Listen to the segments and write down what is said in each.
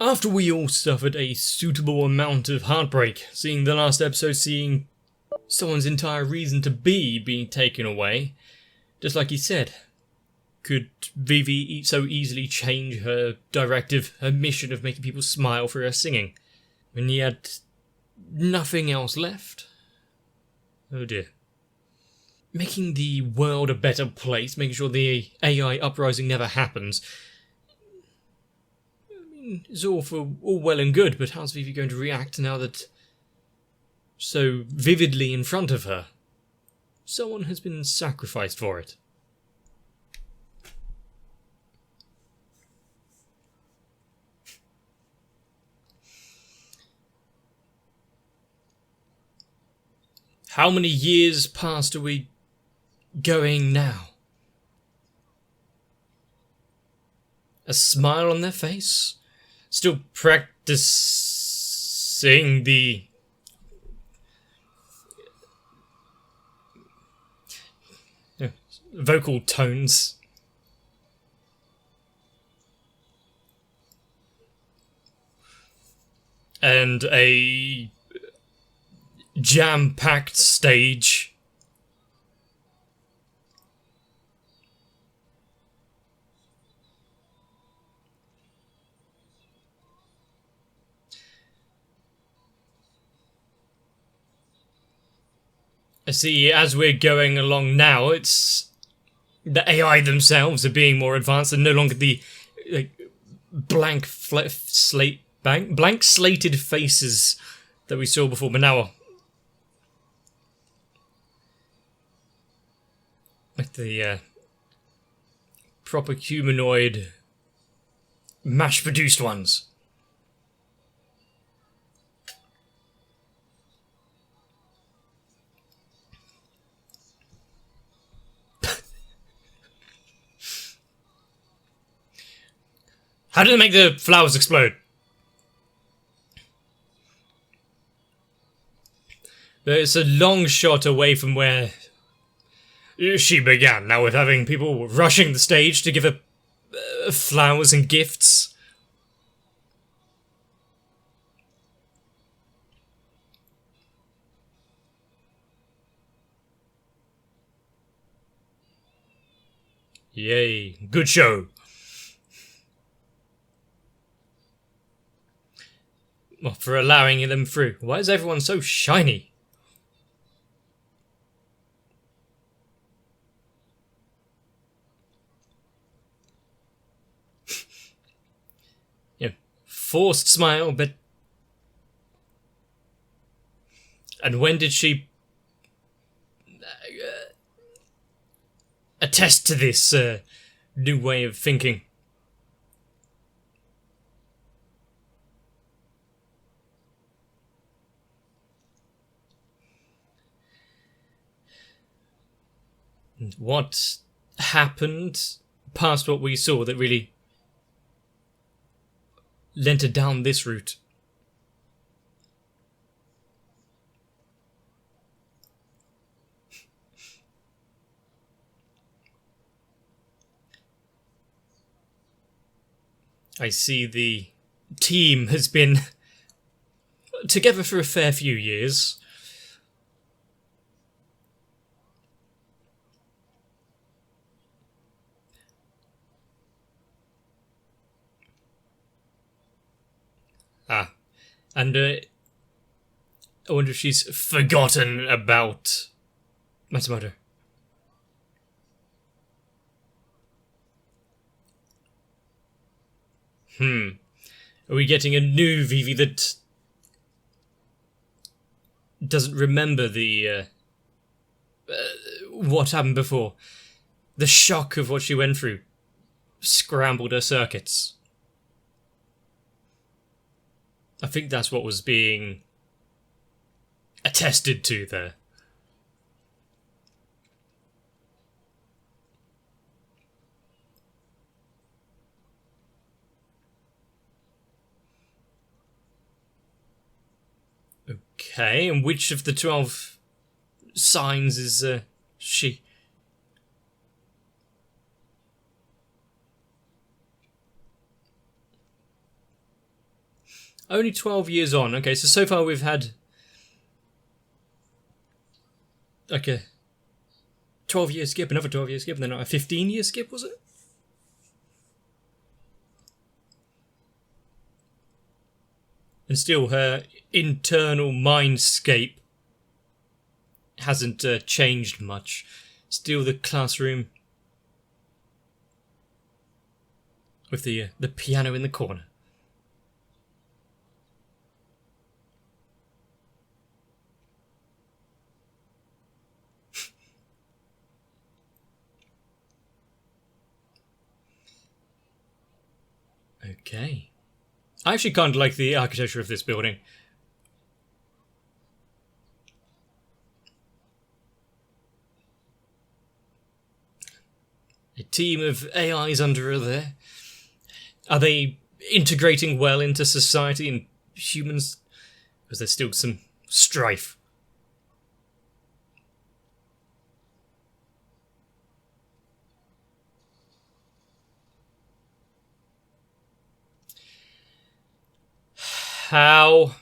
After we all suffered a suitable amount of heartbreak, seeing the last episode, seeing someone's entire reason to be being taken away, just like he said, could Vivy so easily change her directive, her mission of making people smile for her singing, when he had nothing else left? Oh dear. Making the world a better place, making sure the AI uprising never happens, it's all well and good, but how's Vivy going to react now that so vividly in front of her someone has been sacrificed for it? How many years past are we going now? A smile on their face? Still practicing the vocal tones. And a jam-packed stage. I see, as we're going along now, it's the AI themselves are being more advanced and no longer the blank slated faces that we saw before, but now like the proper humanoid, mass-produced ones. How did they make the flowers explode? It's a long shot away from where she began, now with having people rushing the stage to give her flowers and gifts. Yay, good show. Well, for allowing them through. Why is everyone so shiny? Forced smile, but... And when did she... attest to this new way of thinking? What happened past what we saw that really lent her down this route? I see the team has been together for a fair few years. And I wonder if she's forgotten about Matsumoto. Are we getting a new Vivy that doesn't remember the what happened before? The shock of what she went through scrambled her circuits. I think that's what was being attested to there. Okay, and which of the 12 signs is she? Only 12 years on. Okay, so far we've had like a 12-year skip, another 12-year skip, and then a 15-year skip, was it? And still her internal mindscape hasn't changed much. Still the classroom with the piano in the corner. Okay. I actually kind of like the architecture of this building. A team of AIs under her there. Are they integrating well into society and humans? Or is there still some strife? How?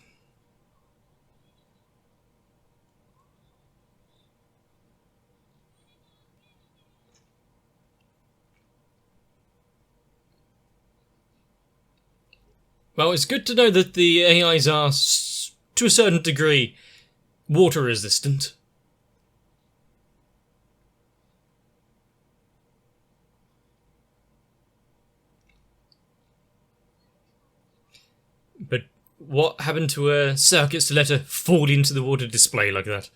Well, it's good to know that the AIs are, to a certain degree, water resistant. But what happened to her circuits to let her fall into the water display like that?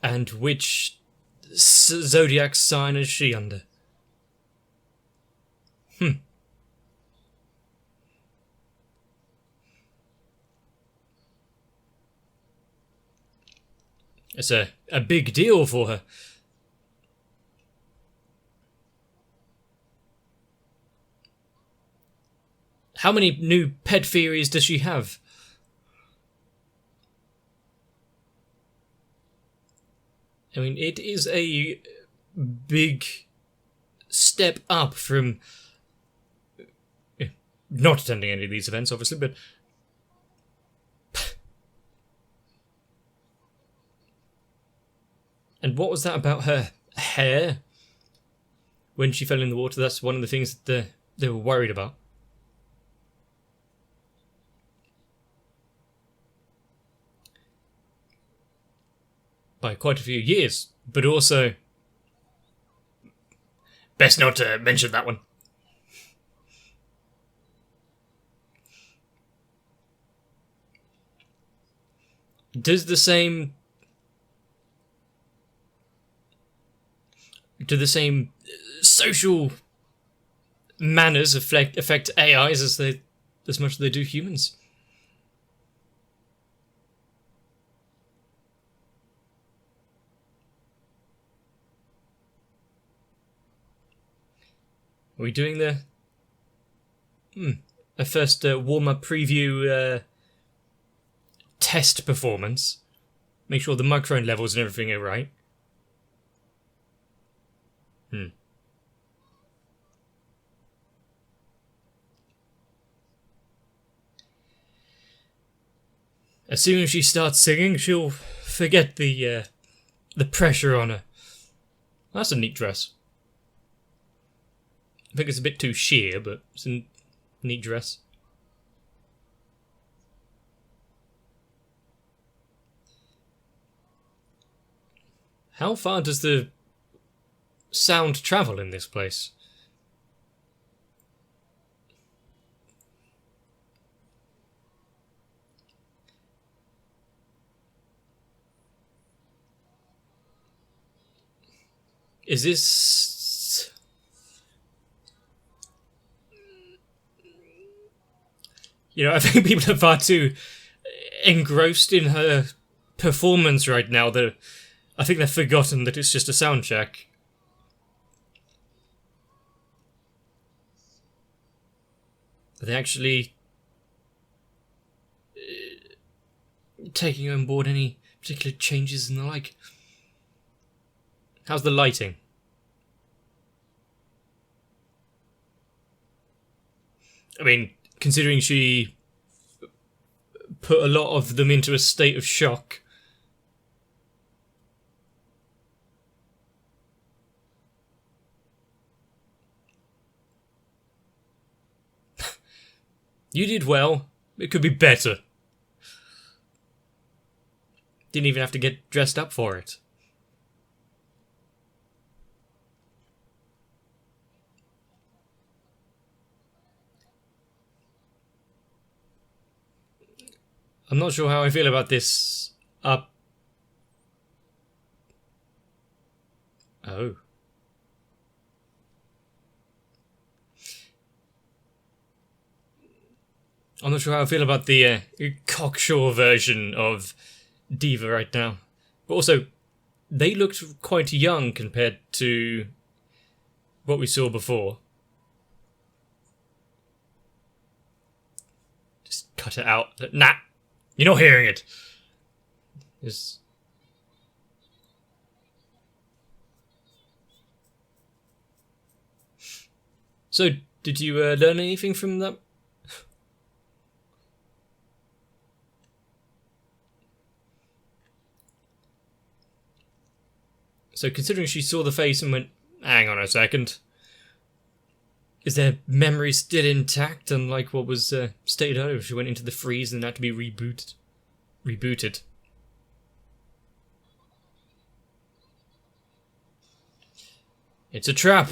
And which zodiac sign is she under? It's a big deal for her. How many new pet theories does she have? I mean, it is a big step up from not attending any of these events, obviously, but and what was that about her hair when she fell in the water? That's one of the things that they were worried about. By quite a few years, but also best not to mention that one. Do the same social manners affect AIs as much as they do humans? Are we doing a first warm-up preview test performance? Make sure the microphone levels and everything are right. As soon as she starts singing, she'll forget the pressure on her. That's a neat dress. I think it's a bit too sheer, but it's a neat dress. How far does the sound travel in this place? Is this... I think people are far too engrossed in her performance right now that I think they've forgotten that it's just a sound check. Are they actually taking on board any particular changes and the like? How's the lighting? I mean, considering she put a lot of them into a state of shock. You did well. It could be better. Didn't even have to get dressed up for it. I'm not sure how I feel about this up. Oh. I'm not sure how I feel about the cocksure version of Diva right now. But also, they looked quite young compared to what we saw before. Just cut it out. Nah, you're not hearing it. So, did you learn anything from that? So considering she saw the face and went, hang on a second, is their memory still intact, unlike what was stated earlier? She went into the freeze and had to be rebooted. It's a trap.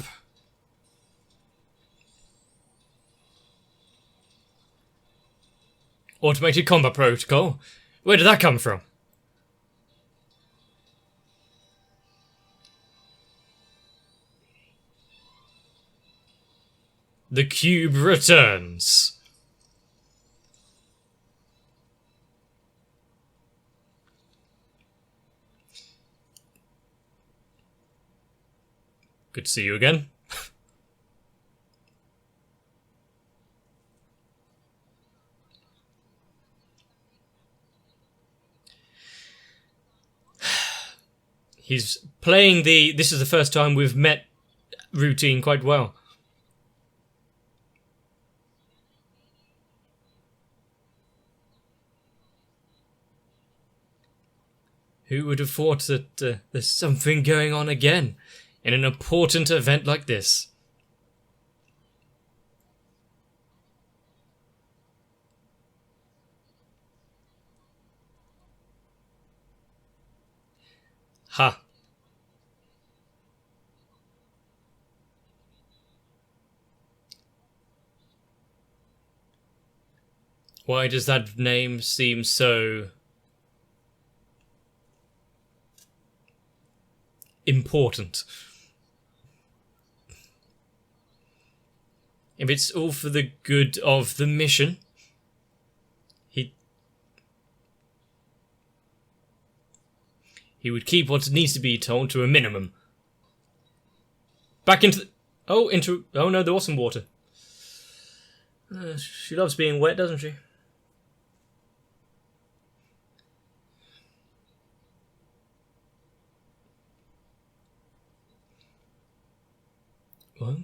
Automated combat protocol? Where did that come from? The cube returns. Good to see you again. He's playing this is the first time we've met routine quite well. Who would have thought that there's something going on again in an important event like this? Ha. Why does that name seem so important? If it's all for the good of the mission, he would keep what needs to be told to a minimum. Back into oh no, there was some water. She loves being wet, doesn't she? What?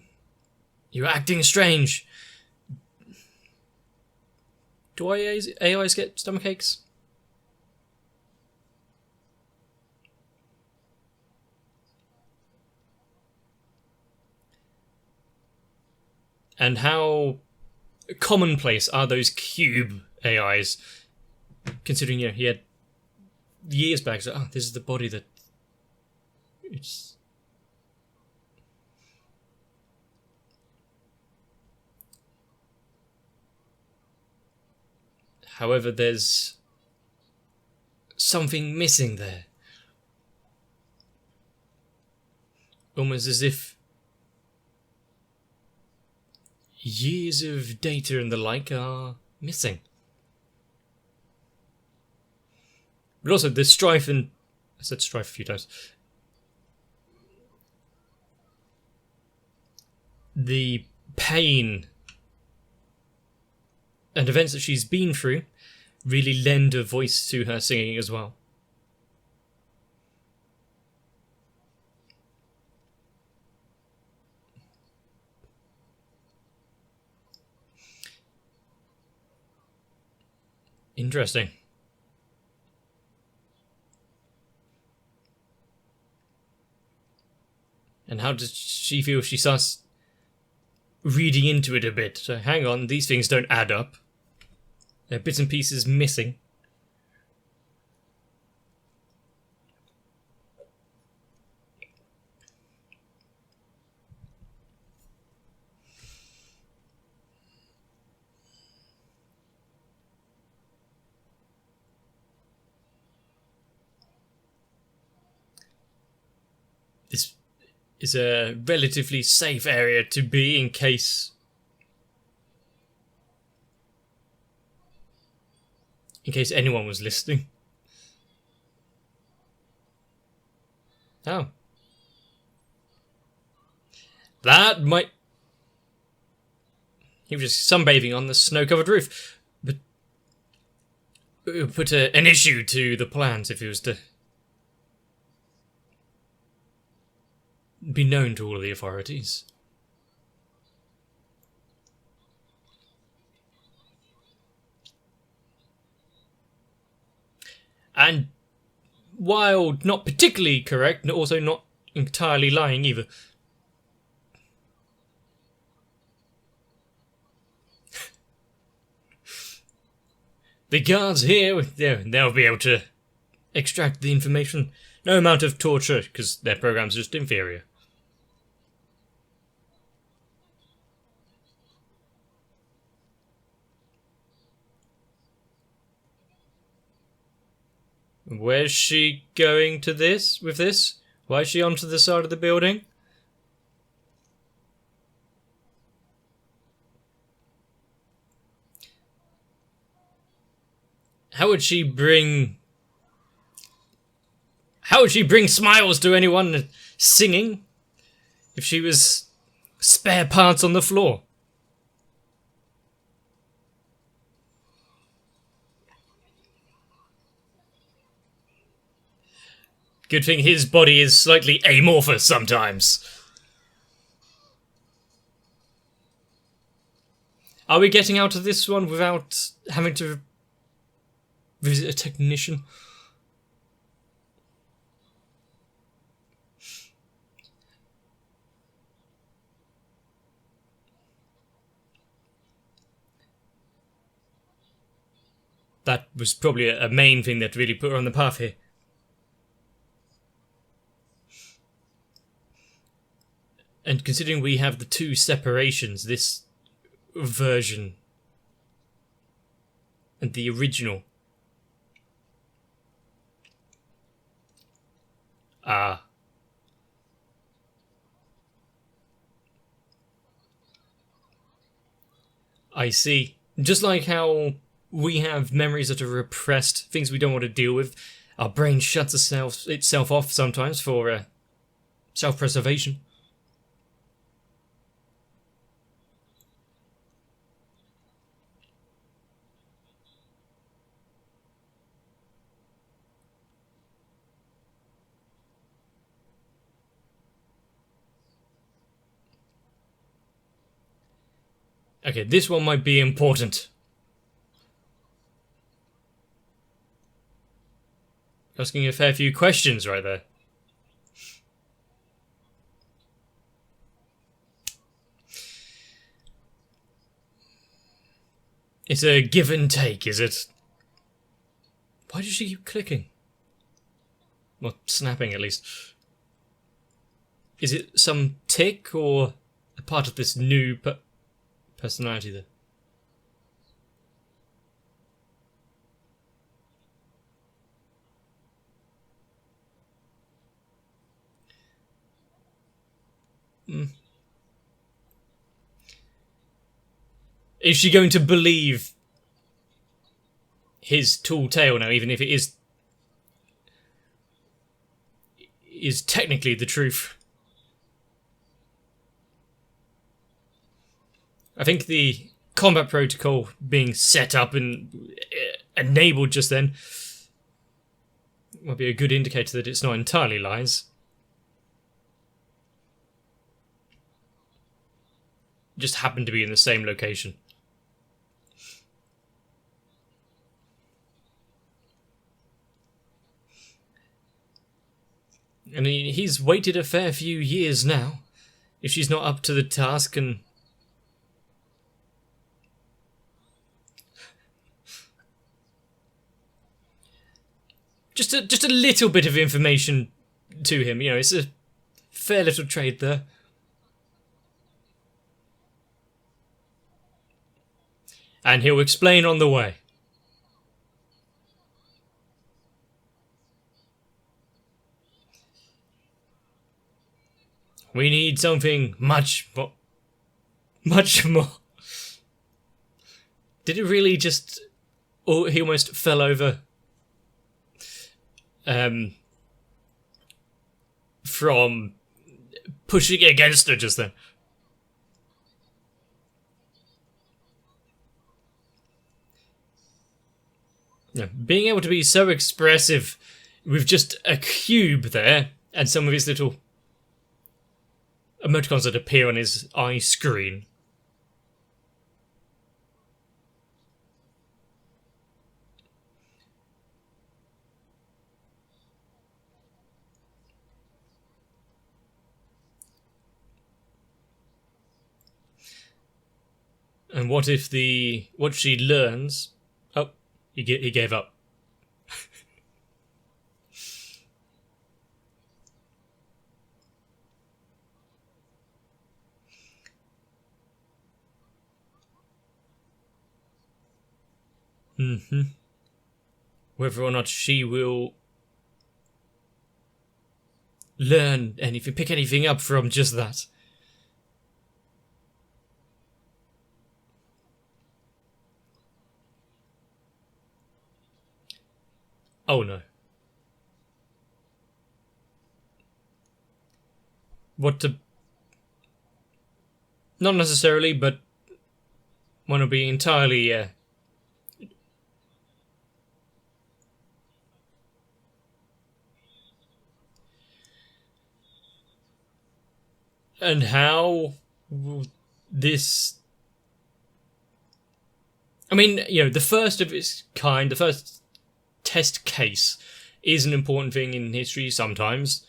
You're acting strange. Do AIs get stomach aches? And how commonplace are those cube AIs? Considering, you know, he had years back, so, oh, this is the body that... It's... However, there's something missing there. Almost as if years of data and the like are missing. But also the strife and... I said strife a few times. The pain and events that she's been through really lend a voice to her singing as well. Interesting. And how does she feel? She starts reading into it a bit. So hang on, these things don't add up. There are bits and pieces missing. This is a relatively safe area to be in case anyone was listening. Oh. That might... He was just sunbathing on the snow-covered roof. But it would put an issue to the plans if he was to be known to all of the authorities. And while not particularly correct, also not entirely lying either. The guards here, they'll be able to extract the information. No amount of torture, because their program's just inferior. Where's she going to this, with this? Why is she onto the side of the building? How would she bring smiles to anyone singing if she was spare parts on the floor? Good thing his body is slightly amorphous sometimes. Are we getting out of this one without having to visit a technician? That was probably a main thing that really put her on the path here. And considering we have the two separations, this version and the original. I see. Just like how we have memories that are repressed, things we don't want to deal with, our brain shuts itself off sometimes for self-preservation. Okay, this one might be important. Asking a fair few questions right there. It's a give and take, is it? Why does she keep clicking? Well, snapping at least. Is it some tick or a part of this new personality there? Is she going to believe his tall tale now, even if it is technically the truth? I think the combat protocol being set up and enabled just then might be a good indicator that it's not entirely lies. Just happened to be in the same location. And he's waited a fair few years now. If she's not up to the task, and just a little bit of information to him, you know, it's a fair little trade there. And he'll explain on the way. We need something much more. Much more. Did it really just... Oh, he almost fell over. From pushing against her just then. Yeah, being able to be so expressive with just a cube there and some of his little emoticons that appear on his eye screen. And what if what she learns... Oh, he gave up. Whether or not she will learn anything, pick anything up from just that. Oh no. What to... Not necessarily, but want to be entirely... And how this... I mean, you know, the first of its kind, the first test case is an important thing in history sometimes.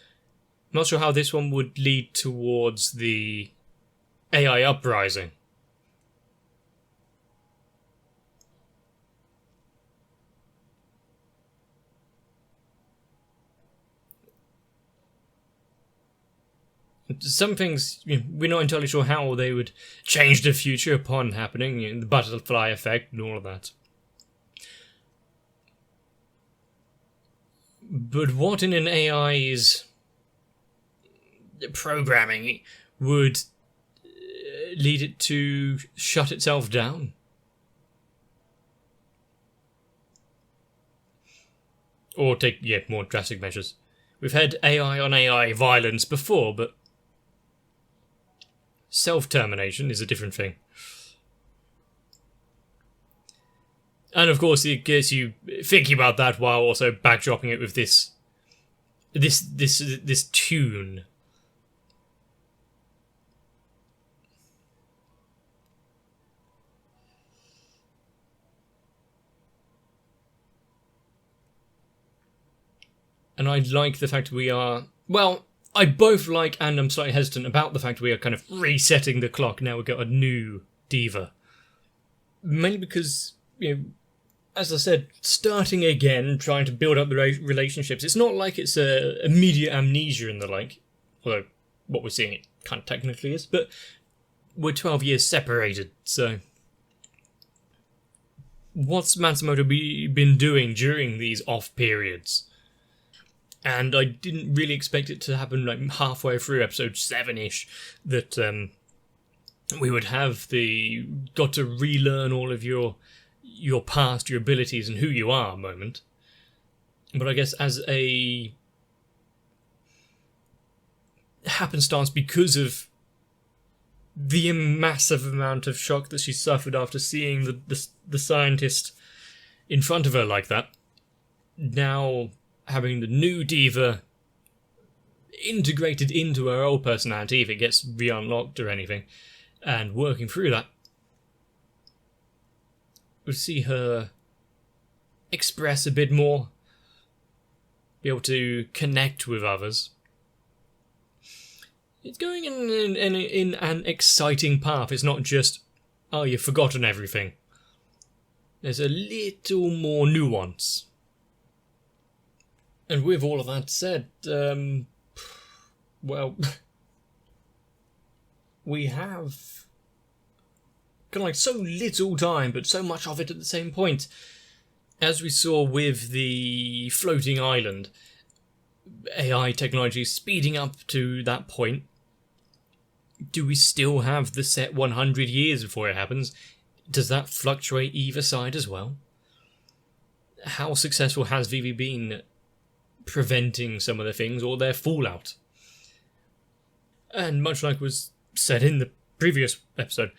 I'm not sure how this one would lead towards the AI uprising. Some things, you know, we're not entirely sure how they would change the future upon happening, you know, the butterfly effect and all of that. But what in an AI's programming would lead it to shut itself down? Or take, more drastic measures. We've had AI on AI violence before, but self-termination is a different thing. And of course, it gets you thinking about that while also backdropping it with this tune. And I like the fact we are... Well, I both like and I'm slightly hesitant about the fact we are kind of resetting the clock. Now we've got a new diva. Mainly because, you know, as I said, starting again, trying to build up the relationships. It's not like it's a immediate amnesia and the like. Although, what we're seeing it kind of technically is. But we're 12 years separated, so... What's Matsumoto been doing during these off periods? And I didn't really expect it to happen like halfway through episode 7-ish, that we would have the got to relearn all of your past, your abilities, and who you are moment. But I guess as a happenstance, because of the massive amount of shock that she suffered after seeing the scientist in front of her like that, now having the new diva integrated into her old personality, if it gets re-unlocked or anything, and working through that, we'll see her express a bit more, be able to connect with others. it's going in an exciting path. It's not just, oh, you've forgotten everything. There's a little more nuance. And with all of that said, well, we have kind of like so little time, but so much of it at the same point. As we saw with the floating island, AI technology speeding up to that point. Do we still have the set 100 years before it happens? Does that fluctuate either side as well? How successful has Vivy been preventing some of the things or their fallout? And much like was said in the previous episode,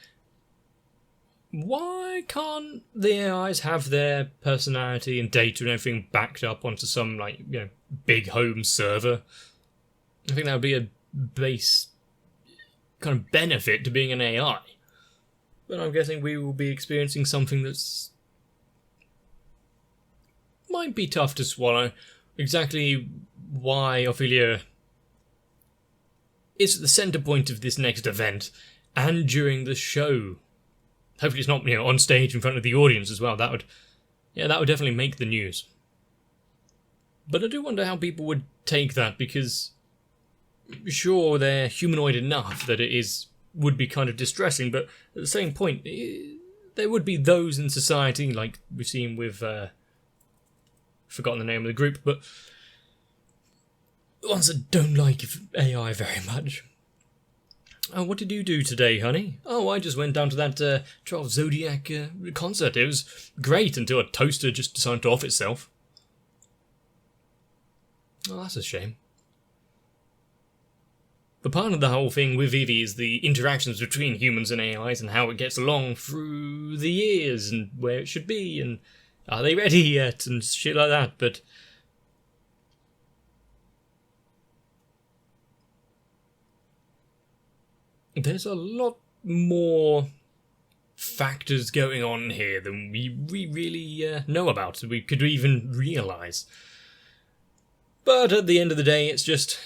why can't the AIs have their personality and data and everything backed up onto some, like, you know, big home server? I think that would be a base kind of benefit to being an AI. But I'm guessing we will be experiencing something that's might be tough to swallow. Exactly why Ophelia is at the centre point of this next event and during the show. Hopefully it's not, you know, on stage in front of the audience as well. That would definitely make the news. But I do wonder how people would take that, because sure, they're humanoid enough that would be kind of distressing, but at the same point, there would be those in society, like we've seen with, forgotten the name of the group, but the ones that don't like AI very much. Oh, what did you do today, honey? Oh, I just went down to that 12 Zodiac concert. It was great until a toaster just decided to off itself. Oh, that's a shame. But part of the whole thing with Vivy is the interactions between humans and AIs and how it gets along through the years and where it should be and are they ready yet and shit like that, but there's a lot more factors going on here than we really know about, we could even realise. But at the end of the day, it's just,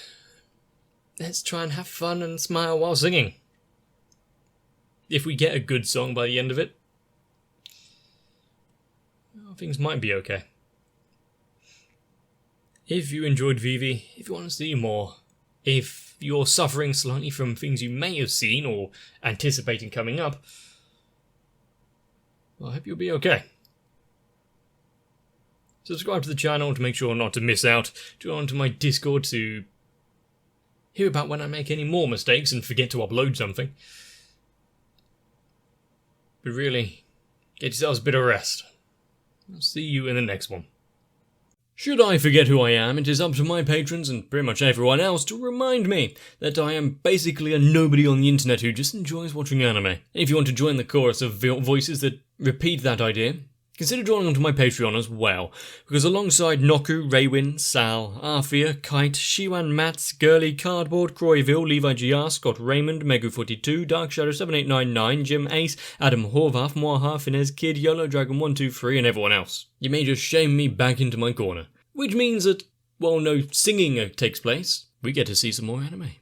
let's try and have fun and smile while singing. If we get a good song by the end of it, well, things might be okay. If you enjoyed Vivy, if you want to see more, if you're suffering slightly from things you may have seen or anticipating coming up, well, I hope you'll be okay. Subscribe to the channel to make sure not to miss out. Join onto my Discord to hear about when I make any more mistakes and forget to upload something. But really, get yourselves a bit of rest. I'll see you in the next one. Should I forget who I am, it is up to my patrons and pretty much everyone else to remind me that I am basically a nobody on the internet who just enjoys watching anime. If you want to join the chorus of voices that repeat that idea, consider joining onto my Patreon as well, because alongside Noku, Raywin, Sal, Arthea, Kite, Shiwan, Mats, Gurley, Cardboard, Croyville, Levi GR, Scott Raymond, Megu42, Dark Shadow 7899, Jim Ace, Adam Horvath, Moaha, Finez Kid, YOLO Dragon 123 and everyone else, you may just shame me back into my corner. Which means that, while no singing takes place, we get to see some more anime.